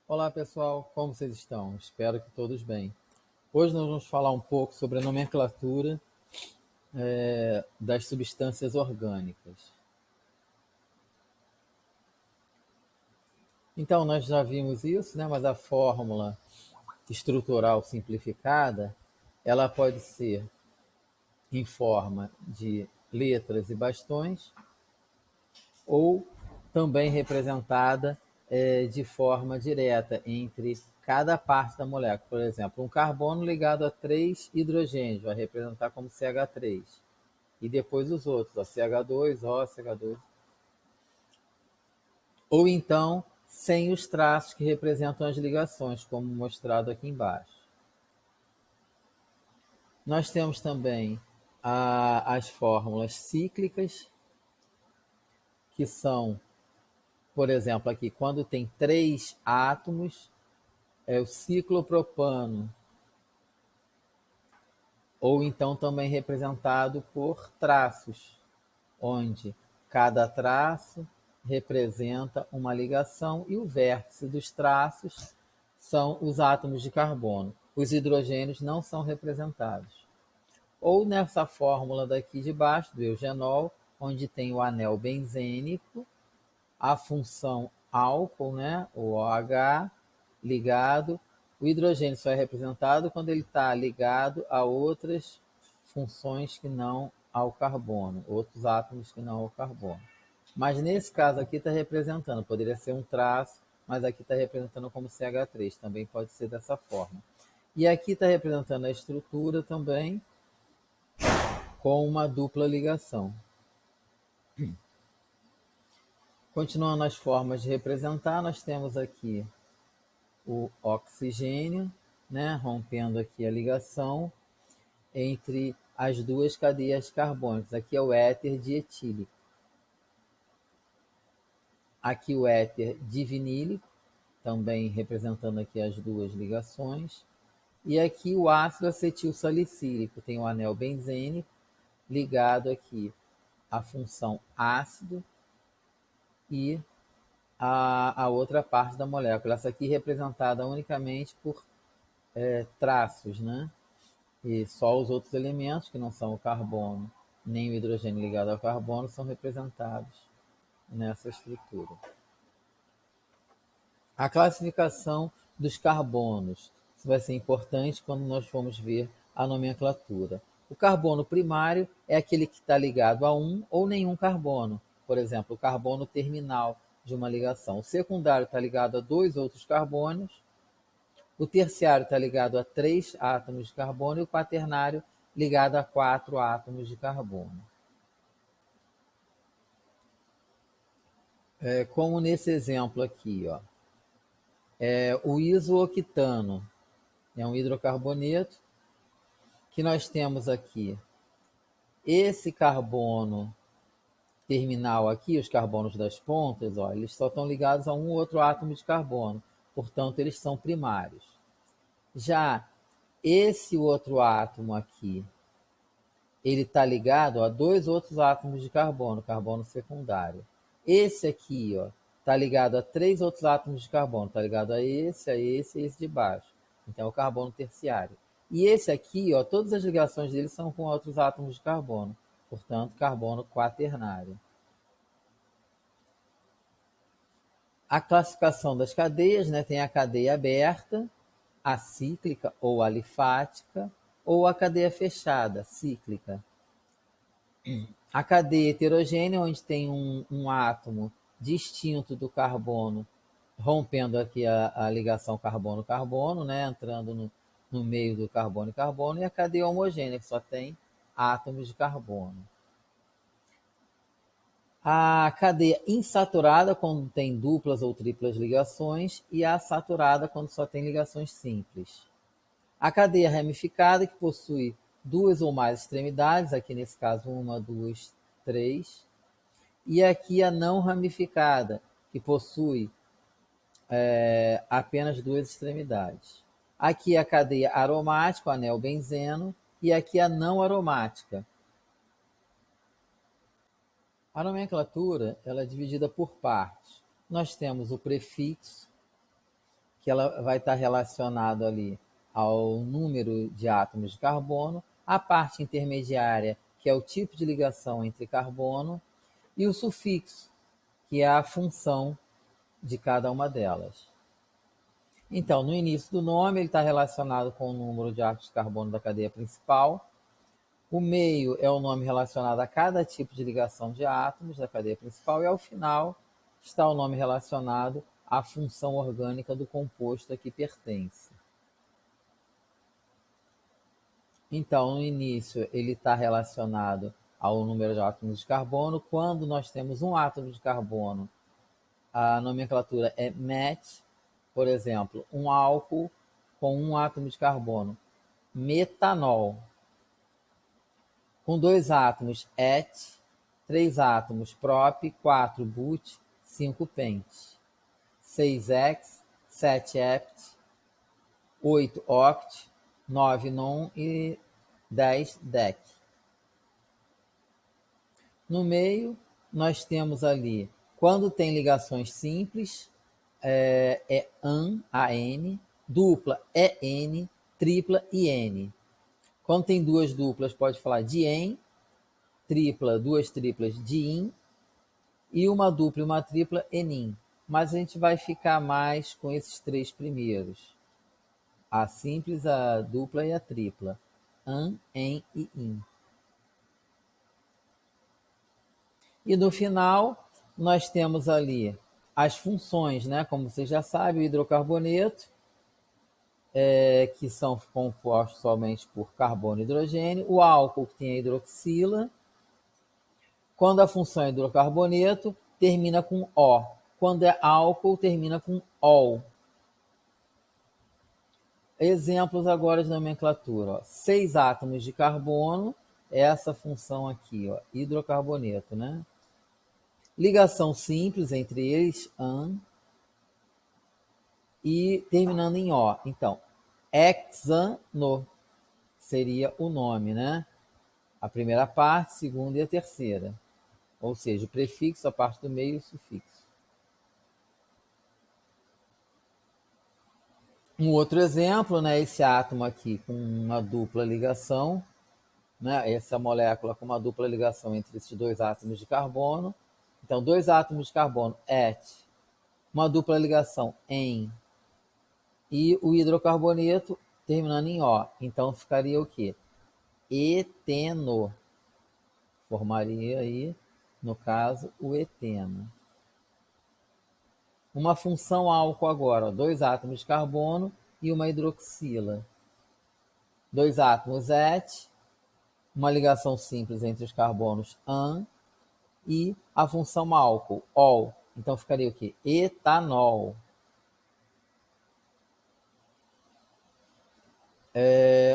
Olá pessoal, como vocês estão? Espero que todos bem. Hoje nós vamos falar um pouco sobre a nomenclatura das substâncias orgânicas. Então nós já vimos isso, né? Mas a fórmula estrutural simplificada, ela pode ser em forma de letras e bastões ou também representada de forma direta entre cada parte da molécula. Por exemplo, um carbono ligado a três hidrogênios vai representar como CH3. E depois os outros, ó, CH2, O, CH2. Ou então, sem os traços que representam as ligações, como mostrado aqui embaixo. Nós temos também as fórmulas cíclicas, que são, por exemplo, aqui, quando tem três átomos, é o ciclopropano, ou então também representado por traços, onde cada traço representa uma ligação e o vértice dos traços são os átomos de carbono. Os hidrogênios não são representados. Ou nessa fórmula daqui de baixo, do eugenol, onde tem o anel benzênico, a função álcool, né, o OH, ligado. O hidrogênio só é representado quando ele está ligado a outras funções que não ao carbono, outros átomos que não ao carbono. Mas nesse caso aqui está representando, poderia ser um traço, mas aqui está representando como CH3, também pode ser dessa forma. E aqui está representando a estrutura também com uma dupla ligação. Continuando as formas de representar, nós temos aqui o oxigênio, né, rompendo aqui a ligação entre as duas cadeias carbônicas. Aqui é o éter dietílico. Aqui o éter divinílico, também representando aqui as duas ligações. E aqui o ácido acetil salicílico, tem o anel benzênico ligado aqui à função ácido e a outra parte da molécula. Essa aqui representada unicamente por traços, né? E só os outros elementos, que não são o carbono nem o hidrogênio ligado ao carbono, são representados nessa estrutura. A classificação dos carbonos. Isso vai ser importante quando nós formos ver a nomenclatura. O carbono primário é aquele que está ligado a um ou nenhum carbono. Por exemplo, o carbono terminal de uma ligação. O secundário está ligado a dois outros carbonos. O terciário está ligado a três átomos de carbono e o quaternário ligado a quatro átomos de carbono. Como nesse exemplo aqui, ó, o isooctano é um hidrocarboneto que nós temos aqui. Esse carbono terminal aqui, os carbonos das pontas, ó, eles só estão ligados a um ou outro átomo de carbono, portanto eles são primários. Já esse outro átomo aqui, ele está ligado a dois outros átomos de carbono, carbono secundário. Esse aqui, ó, está ligado a três outros átomos de carbono, está ligado a esse e esse de baixo. Então é o carbono terciário. E esse aqui, ó, todas as ligações dele são com outros átomos de carbono, portanto, carbono quaternário. A classificação das cadeias, né, tem a cadeia aberta, acíclica ou alifática, ou a cadeia fechada, cíclica. A cadeia heterogênea, onde tem um átomo distinto do carbono, rompendo aqui a ligação carbono-carbono, né, entrando no meio do carbono e carbono, e a cadeia homogênea, que só tem átomos de carbono. A cadeia insaturada, quando tem duplas ou triplas ligações, e a saturada, quando só tem ligações simples. A cadeia ramificada, que possui duas ou mais extremidades, aqui nesse caso uma, duas, três. E aqui a não ramificada, que possui apenas duas extremidades. Aqui a cadeia aromática, o anel benzeno, e aqui a não aromática. A nomenclatura ela é dividida por partes. Nós temos o prefixo, que ela vai estar relacionada ali ao número de átomos de carbono, a parte intermediária, que é o tipo de ligação entre carbono, e o sufixo, que é a função de cada uma delas. Então, no início do nome, ele está relacionado com o número de átomos de carbono da cadeia principal. O meio é o nome relacionado a cada tipo de ligação de átomos da cadeia principal. E ao final está o nome relacionado à função orgânica do composto a que pertence. Então, no início, ele está relacionado ao número de átomos de carbono. Quando nós temos um átomo de carbono, a nomenclatura é met. Por exemplo, um álcool com um átomo de carbono, metanol. Com 2 átomos, et. 3 átomos, prop. 4, but. 5, pent. 6, hex. 7, hept. 8, oct. 9, non. E 10, dec. No meio, nós temos ali, quando tem ligações simples, é an, AN, dupla é N, tripla IN. Quando tem duas duplas, pode falar dien, tripla, duas triplas dien, e uma dupla e uma tripla enin. Mas a gente vai ficar mais com esses três primeiros. A simples, a dupla e a tripla. An, en e in. E no final, nós temos ali as funções, né? Como você já sabe, o hidrocarboneto, que são compostos somente por carbono e hidrogênio, o álcool, que tem a hidroxila. Quando a função é hidrocarboneto, termina com O. Quando é álcool, termina com OL. Exemplos agora de nomenclatura. Ó. 6 átomos de carbono, essa função aqui, ó, hidrocarboneto, né? Ligação simples entre eles, AN, e terminando em O. Então, hexano seria o nome, né? A primeira parte, segunda e a terceira. Ou seja, o prefixo, a parte do meio e o sufixo. Um outro exemplo, né, esse átomo aqui com uma dupla ligação, né, essa molécula com uma dupla ligação entre esses dois átomos de carbono. Então, 2 átomos de carbono, et, uma dupla ligação, en, e o hidrocarboneto terminando em O. Então, ficaria o quê? Eteno. Formaria aí, no caso, o eteno. Uma função álcool agora, 2 átomos de carbono e uma hidroxila. 2 átomos et, uma ligação simples entre os carbonos an, e a função álcool, ol. Então ficaria o quê? Etanol.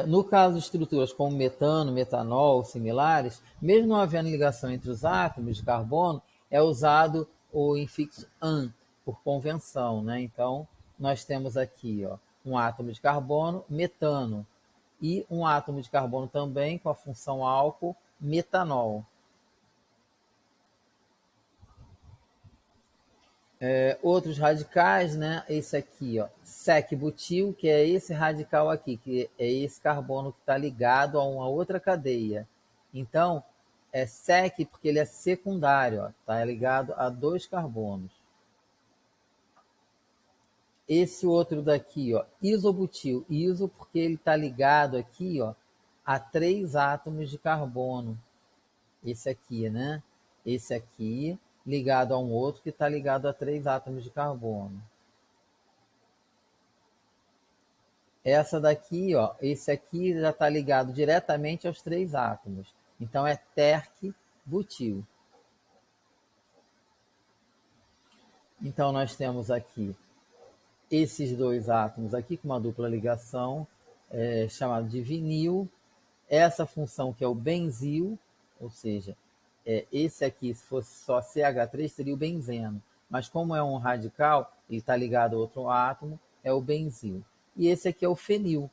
No caso de estruturas como metano, metanol, similares, mesmo não havendo ligação entre os átomos de carbono, é usado o infixo an, por convenção, né? Então, nós temos aqui, ó, um átomo de carbono, metano, e um átomo de carbono também com a função álcool, metanol. Outros radicais, né? Esse aqui, ó, sec-butil, que é esse radical aqui, que é esse carbono que está ligado a uma outra cadeia. Então, é sec porque ele é secundário, está ligado a 2 carbonos. Esse outro daqui, ó, isobutil, iso porque ele está ligado aqui, ó, a 3 átomos de carbono. Esse aqui, né? Esse aqui ligado a um outro que está ligado a 3 átomos de carbono. Essa daqui, ó, esse aqui já está ligado diretamente aos 3 átomos. Então é terc-butil. Então nós temos aqui esses 2 átomos aqui com uma dupla ligação, chamado de vinil. Essa função que é o benzil, ou seja, esse aqui, se fosse só CH3, seria o benzeno. Mas como é um radical, ele está ligado a outro átomo, é o benzil. E esse aqui é o fenil.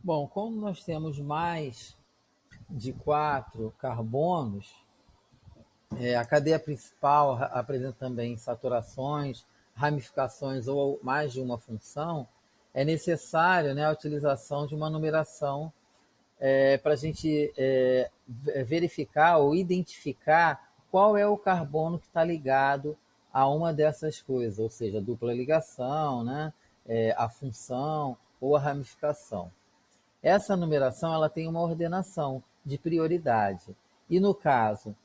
Bom, como nós temos mais de 4 carbonos, A cadeia principal apresenta também saturações, ramificações ou mais de uma função, é necessário, né, a utilização de uma numeração para a gente verificar ou identificar qual é o carbono que está ligado a uma dessas coisas, ou seja, a dupla ligação, né, a função ou a ramificação. Essa numeração ela tem uma ordenação de prioridade. E no caso,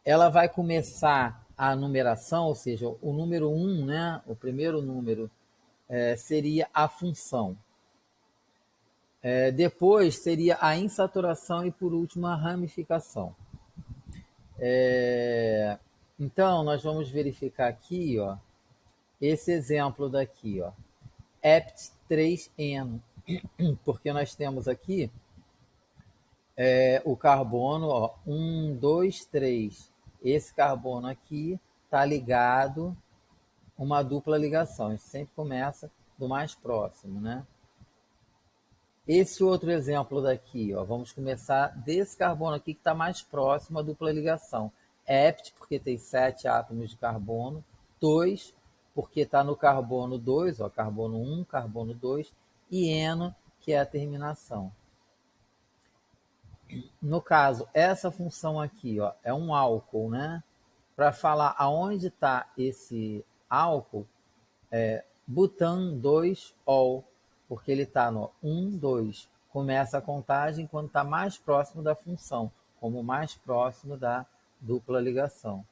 ela vai começar a numeração, ou seja, o número 1, né, o primeiro número, seria a função. Depois seria a insaturação e, por último, a ramificação. Então, nós vamos verificar aqui, ó, esse exemplo daqui, ó, EPT3N, porque nós temos aqui o carbono, ó, 1, 2, 3. Esse carbono aqui está ligado uma dupla ligação. A gente sempre começa do mais próximo, né? Esse outro exemplo daqui, ó, vamos começar desse carbono aqui que está mais próximo à dupla ligação. Hept, porque tem 7 átomos de carbono. 2, porque está no carbono 2, ó, carbono 1, carbono 2. E eno, que é a terminação. No caso, essa função aqui, ó, é um álcool, né? Para falar aonde está esse álcool, butan 2-ol, porque ele está no 1, 2. Começa a contagem quando está mais próximo da função, como mais próximo da dupla ligação.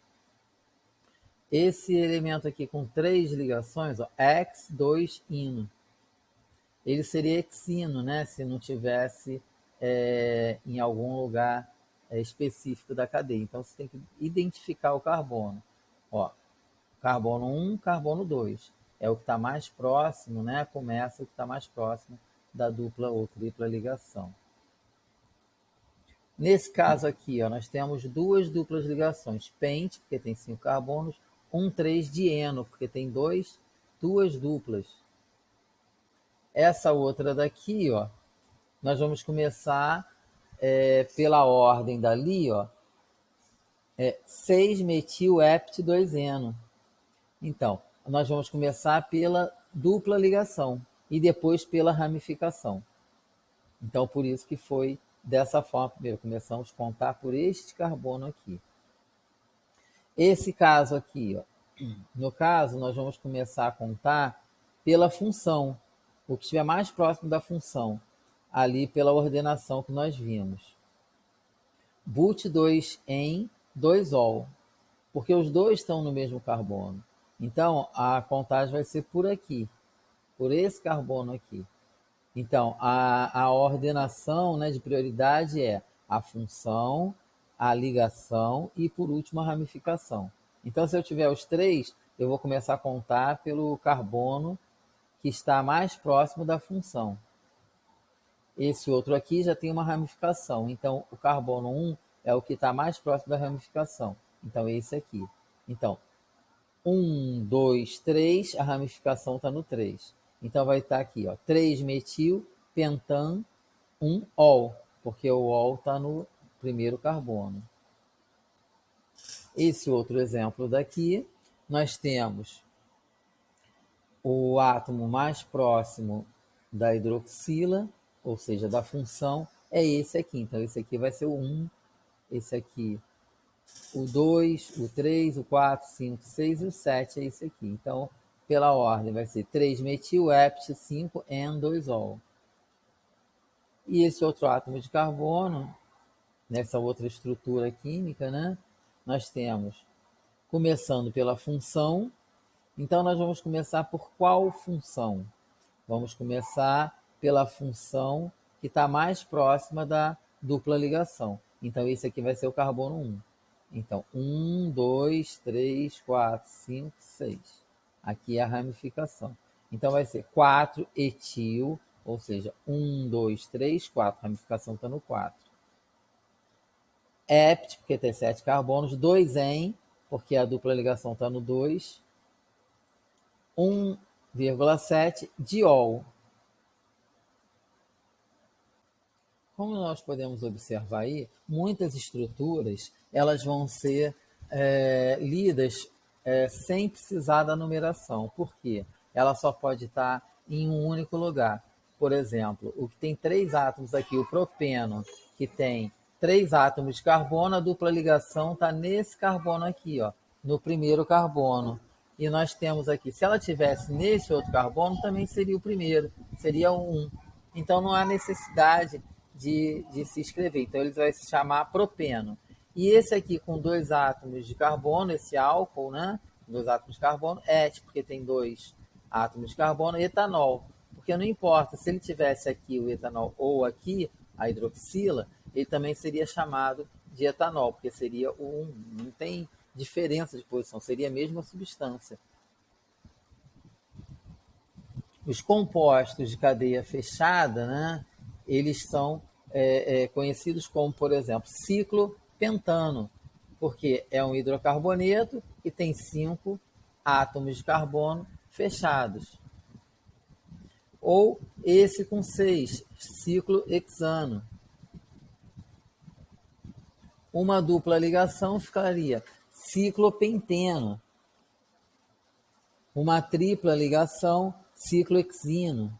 Esse elemento aqui com 3 ligações, ó, X2-ino, ele seria hexino, né, se não tivesse em algum lugar específico da cadeia. Então você tem que identificar o carbono. Ó, carbono 1, carbono 2. É o que está mais próximo, né? Começa o que está mais próximo da dupla ou tripla ligação. Nesse caso aqui, ó, nós temos duas duplas ligações. Pente, porque tem 5 carbonos. 1,3-dieno, porque tem duas duplas. Essa outra daqui, ó, nós vamos começar pela ordem dali, ó, 6-metil-hept-2-eno. Então, nós vamos começar pela dupla ligação e depois pela ramificação. Então, por isso que foi dessa forma. Primeiro, começamos a contar por este carbono aqui. Esse caso aqui, ó, no caso, nós vamos começar a contar pela função, o que estiver mais próximo da função, ali pela ordenação que nós vimos. But2 em 2ol, porque os dois estão no mesmo carbono. Então, a contagem vai ser por aqui, por esse carbono aqui. Então, a ordenação, né, de prioridade é a função, a ligação e, por último, a ramificação. Então, se eu tiver os 3, eu vou começar a contar pelo carbono que está mais próximo da função. Esse outro aqui já tem uma ramificação. Então, o carbono 1 é o que está mais próximo da ramificação. Então, esse aqui. Então, 1, 2, 3, a ramificação está no 3. Então vai estar aqui, ó, 3-metil, pentan, 1-ol, porque o ol está no primeiro carbono. Esse outro exemplo daqui, nós temos o átomo mais próximo da hidroxila, ou seja, da função, é esse aqui. Então esse aqui vai ser o 1, esse aqui o 2, o 3, o 4, 5, 6 e o 7 é esse aqui. Então, pela ordem, vai ser 3-metil-hept, 5-en-2ol. E esse outro átomo de carbono, nessa outra estrutura química, né? Nós temos, começando pela função. Então, nós vamos começar por qual função? Vamos começar pela função que está mais próxima da dupla ligação. Então, esse aqui vai ser o carbono 1. Então, 1, 2, 3, 4, 5, 6. Aqui é a ramificação. Então, vai ser 4-etil, ou seja, 1, 2, 3, 4. A ramificação está no 4. Hept, porque tem 7 carbonos. 2-en, porque a dupla ligação está no 2. 1,7 diol. Como nós podemos observar aí, muitas estruturas elas vão ser lidas sem precisar da numeração. Por quê? Ela só pode estar em um único lugar. Por exemplo, o que tem 3 átomos aqui, o propeno, que tem 3 átomos de carbono, a dupla ligação está nesse carbono aqui, ó, no primeiro carbono. E nós temos aqui, se ela tivesse nesse outro carbono, também seria o primeiro, seria o 1. Então não há necessidade de se escrever. Então ele vai se chamar propeno. E esse aqui com 2 átomos de carbono, esse álcool, né? 2 átomos de carbono, et, porque tem 2 átomos de carbono, etanol. Porque não importa, se ele tivesse aqui o etanol ou aqui a hidroxila, ele também seria chamado de etanol, porque seria o 1. Não tem diferença de posição, seria a mesma substância. Os compostos de cadeia fechada, né, eles são conhecidos como, por exemplo, ciclopentano, porque é um hidrocarboneto que tem 5 átomos de carbono fechados. Ou esse com 6, ciclohexano. Uma dupla ligação ficaria ciclopenteno. Uma tripla ligação, ciclohexino.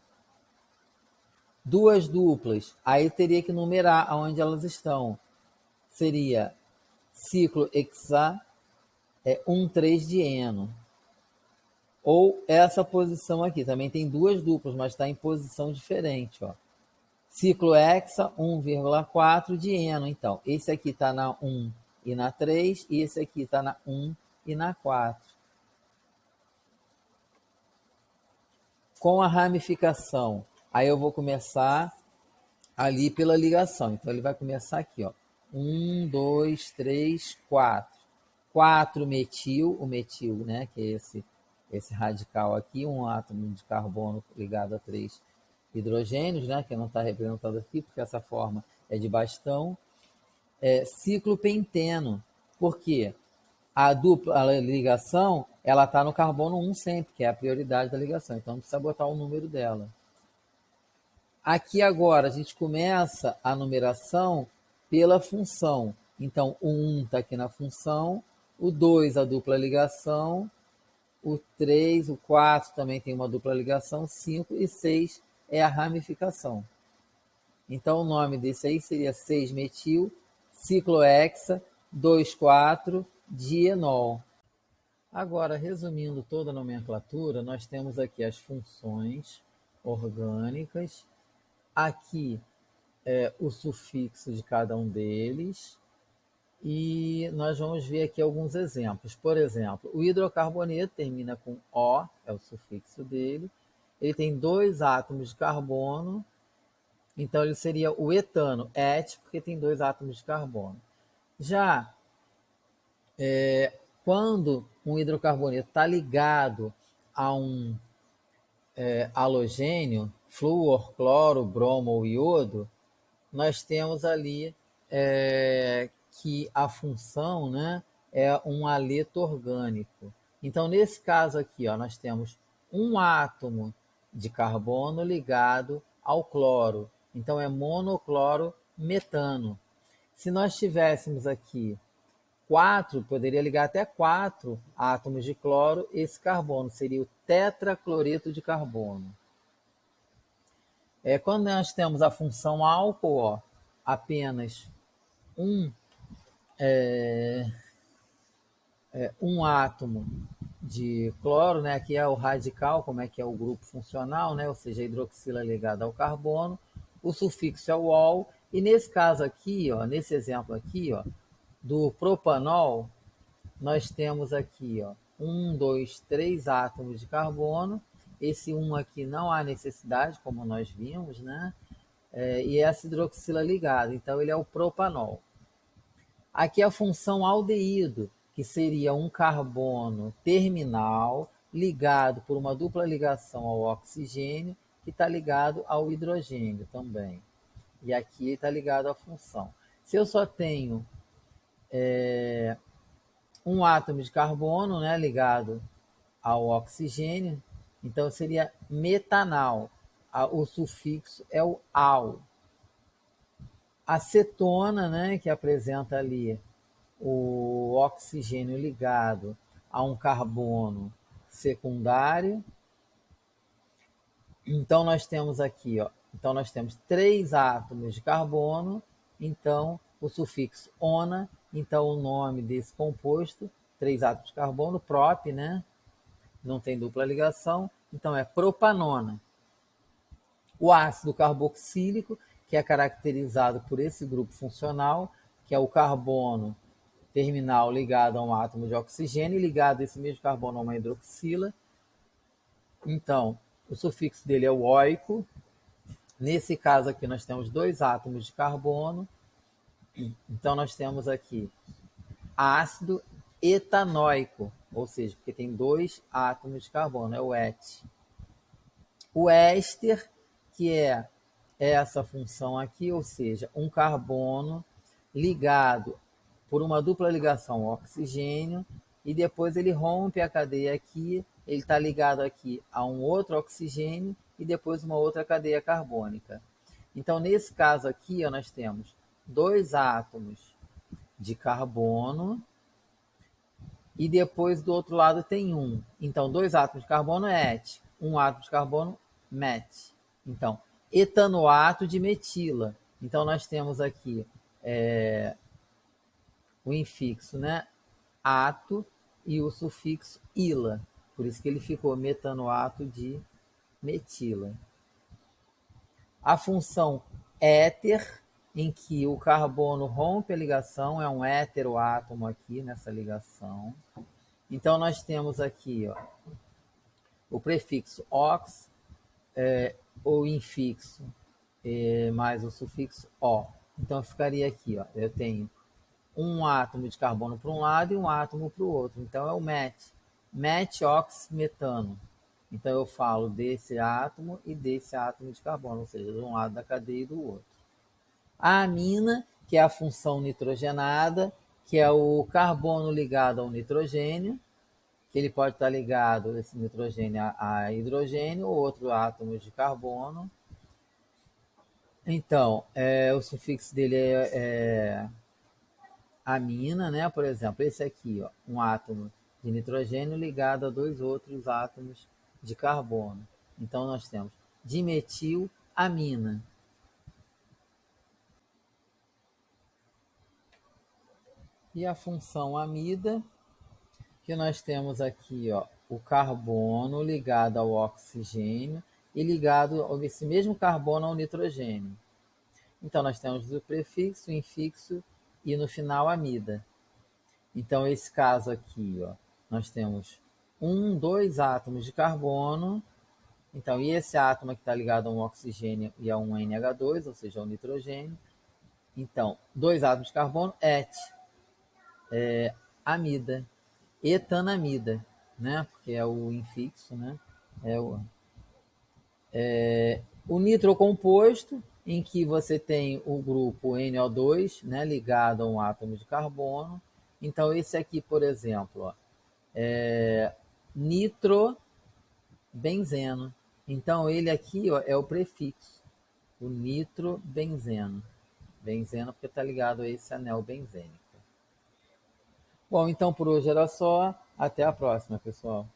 2 duplas, aí teria que numerar aonde elas estão. Seria ciclohexa, 1,3-dieno. Ou essa posição aqui, também tem 2 duplas, mas está em posição diferente, ó. Ciclohexa, 1,4-dieno. Então, esse aqui está na 1 e na 3, e esse aqui está na 1 e na 4. Com a ramificação, aí eu vou começar ali pela ligação. Então, ele vai começar aqui, ó. 1, 2, 3, 4. 4 metil, o metil, né, que é esse radical aqui, um átomo de carbono ligado a 3 hidrogênios, né, que não está representado aqui, porque essa forma é de bastão. Ciclopenteno, porque a ligação ela está no carbono 1 sempre, que é a prioridade da ligação, então não precisa botar o número dela. Aqui agora a gente começa a numeração pela função. Então o 1 está aqui na função, o 2 a dupla ligação, o 3, o 4 também tem uma dupla ligação, 5 e 6 é a ramificação. Então o nome desse aí seria 6-metil, ciclohexa, 2,4-dienol. Agora, resumindo toda a nomenclatura, nós temos aqui as funções orgânicas, aqui o sufixo de cada um deles, e nós vamos ver aqui alguns exemplos. Por exemplo, o hidrocarboneto termina com O, é o sufixo dele, ele tem 2 átomos de carbono, então ele seria o etano, et, porque tem 2 átomos de carbono. Já quando um hidrocarboneto está ligado a um halogênio, flúor, cloro, bromo ou iodo, nós temos ali que a função, né, é um aleto orgânico. Então, nesse caso aqui, ó, nós temos um átomo de carbono ligado ao cloro. Então, é monocloro metano. Se nós tivéssemos aqui 4, poderia ligar até 4 átomos de cloro, esse carbono seria o tetracloreto de carbono. Quando nós temos a função álcool, ó, apenas um átomo de cloro, né? Aqui é o radical, como é que é o grupo funcional, né? Ou seja, a hidroxila ligada ao carbono, o sufixo é o ol, e nesse caso aqui, ó, nesse exemplo aqui, ó, do propanol, nós temos aqui, ó, 1, 2, 3 átomos de carbono. Esse 1 aqui não há necessidade, como nós vimos, né? E essa hidroxila ligada, então ele é o propanol. Aqui a função aldeído, que seria um carbono terminal ligado por uma dupla ligação ao oxigênio, que está ligado ao hidrogênio também. E aqui está ligado à função. Se eu só tenho um átomo de carbono, né, ligado ao oxigênio, então seria metanal. O sufixo é o al. A cetona, né, que apresenta ali o oxigênio ligado a um carbono secundário. Então nós temos aqui, ó, então nós temos 3 átomos de carbono, então o sufixo "ona", então o nome desse composto, 3 átomos de carbono, prop, né? Não tem dupla ligação, então é propanona. O ácido carboxílico, que é caracterizado por esse grupo funcional, que é o carbono terminal ligado a um átomo de oxigênio e ligado esse mesmo carbono a uma hidroxila. Então, o sufixo dele é o oico. Nesse caso aqui, nós temos 2 átomos de carbono. Então, nós temos aqui ácido etanóico, ou seja, porque tem 2 átomos de carbono, é o et. O éster, que é essa função aqui, ou seja, um carbono ligado por uma dupla ligação ao oxigênio, e depois ele rompe a cadeia aqui, ele está ligado aqui a um outro oxigênio e depois uma outra cadeia carbônica. Então, nesse caso aqui, ó, nós temos 2 átomos de carbono e depois do outro lado tem um. Então, 2 átomos de carbono é et, um átomo de carbono met. Então, etanoato de metila. Então, nós temos aqui o infixo, né? Ato e o sufixo ila. Por isso que ele ficou metanoato de metila. A função éter, em que o carbono rompe a ligação, é um heteroátomo aqui nessa ligação. Então, nós temos aqui, ó, o prefixo ox, o infixo mais o sufixo o. Então, ficaria aqui, ó, eu tenho um átomo de carbono para um lado e um átomo para o outro. Então, é o met. Metoxmetano. Então, eu falo desse átomo e desse átomo de carbono, ou seja, de um lado da cadeia e do outro. A amina, que é a função nitrogenada, que é o carbono ligado ao nitrogênio, que ele pode estar ligado, esse nitrogênio, a hidrogênio ou outro átomo de carbono. Então, o sufixo dele é amina, né? Por exemplo, esse aqui, ó, um átomo de nitrogênio ligado a 2 outros átomos de carbono. Então, nós temos dimetilamina. E a função amida, que nós temos aqui, ó, o carbono ligado ao oxigênio e ligado esse mesmo carbono ao nitrogênio. Então, nós temos o prefixo, o infixo e no final amida. Então, esse caso aqui, ó, nós temos 2 átomos de carbono. Então, e esse átomo que está ligado a um oxigênio e a um NH2, ou seja, ao nitrogênio. Então, 2 átomos de carbono, et, amida, etanamida, né? Porque é o infixo, né? O nitrocomposto, em que você tem o grupo NO2, né, ligado a um átomo de carbono. Então, esse aqui, por exemplo, ó, nitrobenzeno. Então, ele aqui, ó, é o prefixo, o nitrobenzeno. Benzeno porque está ligado a esse anel benzênico. Bom, então por hoje era só. Até a próxima, pessoal.